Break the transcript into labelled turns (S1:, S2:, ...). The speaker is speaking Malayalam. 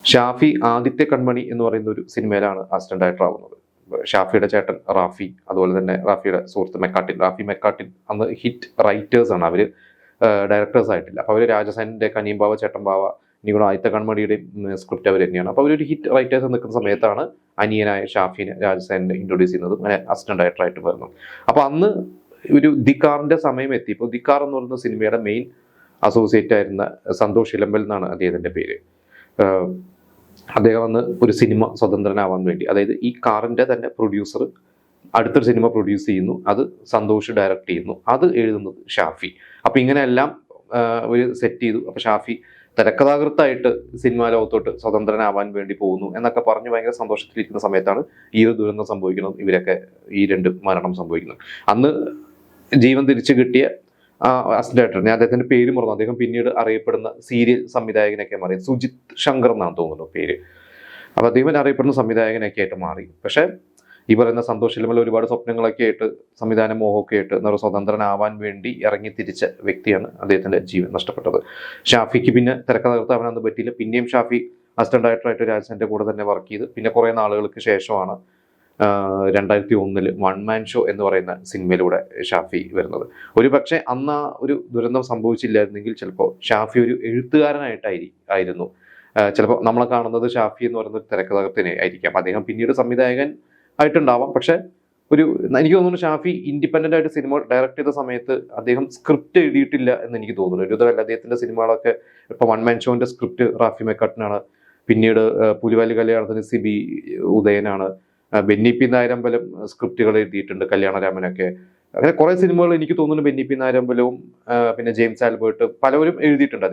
S1: ഷാഫി ആദിത്യ കൺമണി എന്ന് പറയുന്ന ഒരു സിനിമയിലാണ് അസിസ്റ്റന്റ് ഡയറക്ടർ ആവുന്നത്. ഷാഫിയുടെ ചേട്ടൻ റാഫി, അതുപോലെ തന്നെ റാഫിയുടെ സുഹൃത്ത് മെക്കാട്ടിൻ, റാഫി മെക്കാട്ടിൻ അന്ന് ഹിറ്റ് റൈറ്റേഴ്സ് ആണ്. അവര് ഡയറക്ടേഴ്സ് ആയിട്ടില്ല. അപ്പോൾ അവര് രാജസേനന്റെ കനിയമ്പാവ ചേട്ടൻപാവ ഇനി കൂടെ ആദിത്യ കൺമണിയുടെയും സ്ക്രിപ്റ്റ് അവർ തന്നെയാണ്. അപ്പോൾ അവരൊരു ഹിറ്റ് റൈറ്റേഴ്സ് നിൽക്കുന്ന സമയത്താണ് അനിയനായ ഷാഫിനെ രാജസേനെ ഇൻട്രൊഡ്യൂസ് ചെയ്യുന്നതും അങ്ങനെ അസിസ്റ്റന്റ് ഡയറക്ടർ ആയിട്ട് വരുന്നത്. അപ്പോൾ അന്ന് ഒരു ദിക്കാറിന്റെ സമയം എത്തി. ഇപ്പോൾ ദിക്കാർ എന്ന് പറയുന്ന സിനിമയുടെ മെയിൻ അസോസിയേറ്റ് ആയിരുന്ന സന്തോഷ് ഇലമ്പൽ എന്നാണ് അദ്ദേഹത്തിന്റെ പേര്. അദ്ദേഹം അന്ന് ഒരു സിനിമ സ്വതന്ത്രനാവാൻ വേണ്ടി, അതായത് ഈ കാറിന്റെ തന്നെ പ്രൊഡ്യൂസർ അടുത്തൊരു സിനിമ പ്രൊഡ്യൂസ് ചെയ്യുന്നു, അത് സന്തോഷ് ഡയറക്റ്റ് ചെയ്യുന്നു, അത് എഴുതുന്നത് ഷാഫി. അപ്പൊ ഇങ്ങനെയെല്ലാം ഒരു സെറ്റ് ചെയ്തു. അപ്പൊ ഷാഫി തിരക്കഥാകൃത്തായിട്ട് സിനിമാ ലോകത്തോട്ട് സ്വതന്ത്രനാവാൻ വേണ്ടി പോകുന്നു എന്നൊക്കെ പറഞ്ഞ് ഭയങ്കര സന്തോഷത്തിലിരിക്കുന്ന സമയത്താണ് ഈ ഒരു ദുരന്തം സംഭവിക്കുന്നത്. ഇവരൊക്കെ ഈ രണ്ട് മരണം സംഭവിക്കുന്നത്. അന്ന് ജീവൻ തിരിച്ചു കിട്ടിയ അസിസ്റ്റന്റ് ഡയറക്ടർ, ഞാൻ അദ്ദേഹത്തിന്റെ പേര് മറന്നു, അദ്ദേഹം പിന്നീട് അറിയപ്പെടുന്ന സീരിയൽ സംവിധായകനൊക്കെ മാറി, സുജിത് ശങ്കർ എന്നാണ് തോന്നുന്നു പേര്. അപ്പൊ അദ്ദേഹം അറിയപ്പെടുന്ന സംവിധായകനൊക്കെ ആയിട്ട് മാറി. പക്ഷെ ഈ പറയുന്ന സന്തോഷ് ഇലമ്പൽ ഒരുപാട് സ്വപ്നങ്ങളൊക്കെ ആയിട്ട് സംവിധാന മോഹമൊക്കെ ആയിട്ട് സ്വതന്ത്രനാവാൻ വേണ്ടി ഇറങ്ങി തിരിച്ച വ്യക്തിയാണ്. അദ്ദേഹത്തിന്റെ ജീവൻ നഷ്ടപ്പെട്ടത്. ഷാഫിക്ക് പിന്നെ തിരക്കഥാകൃത്താവാനൊന്നും പറ്റിയില്ല. പിന്നെയും ഷാഫി അസിസ്റ്റന്റ് ഡയറക്ടറായിട്ട് രാജസേന്റെ കൂടെ തന്നെ വർക്ക് ചെയ്ത് പിന്നെ കുറെ നാളുകൾക്ക് ശേഷമാണ് 2001 വൺ മാൻ ഷോ എന്ന് പറയുന്ന സിനിമയിലൂടെ ഷാഫി വരുന്നത്. ഒരു പക്ഷേ അന്ന് ആ ഒരു ദുരന്തം സംഭവിച്ചില്ലായിരുന്നെങ്കിൽ ചിലപ്പോൾ ഷാഫി ഒരു എഴുത്തുകാരനായിട്ടായിരുന്നു ചിലപ്പോൾ നമ്മളെ കാണുന്നത്. ഷാഫി എന്ന് പറയുന്ന ഒരു തിരക്കഥാകൃത്തിനെ ആയിരിക്കാം. അദ്ദേഹം പിന്നീട് സംവിധായകൻ ആയിട്ടുണ്ടാവാം. പക്ഷെ എനിക്ക് തോന്നുന്നു ഷാഫി ഇൻഡിപെൻഡന്റ് ആയിട്ട് സിനിമ ഡയറക്ട് ചെയ്ത സമയത്ത് അദ്ദേഹം സ്ക്രിപ്റ്റ് എഴുതിയിട്ടില്ല എന്ന് എനിക്ക് തോന്നുന്നു. ഒരുതരം അദ്ദേഹത്തിന്റെ സിനിമകളൊക്കെ ഇപ്പൊ വൺ മാൻ ഷോന്റെ സ്ക്രിപ്റ്റ് റാഫി മെക്കാട്ടിനാണ്. പിന്നീട് പുലിവാലി കല്യാണത്തിന് സിബി ഉദയനാണ്. ബെന്നി പി നായരമ്പലം സ്ക്രിപ്റ്റുകൾ എഴുതിയിട്ടുണ്ട്, കല്യാണരാമനൊക്കെ. അങ്ങനെ കുറെ സിനിമകൾ എനിക്ക് തോന്നുന്നു ബെന്നി പി നായരമ്പലവും പിന്നെ ജെയിംസ് ആൽബർട്ട് പലവരും എഴുതിയിട്ടുണ്ട്.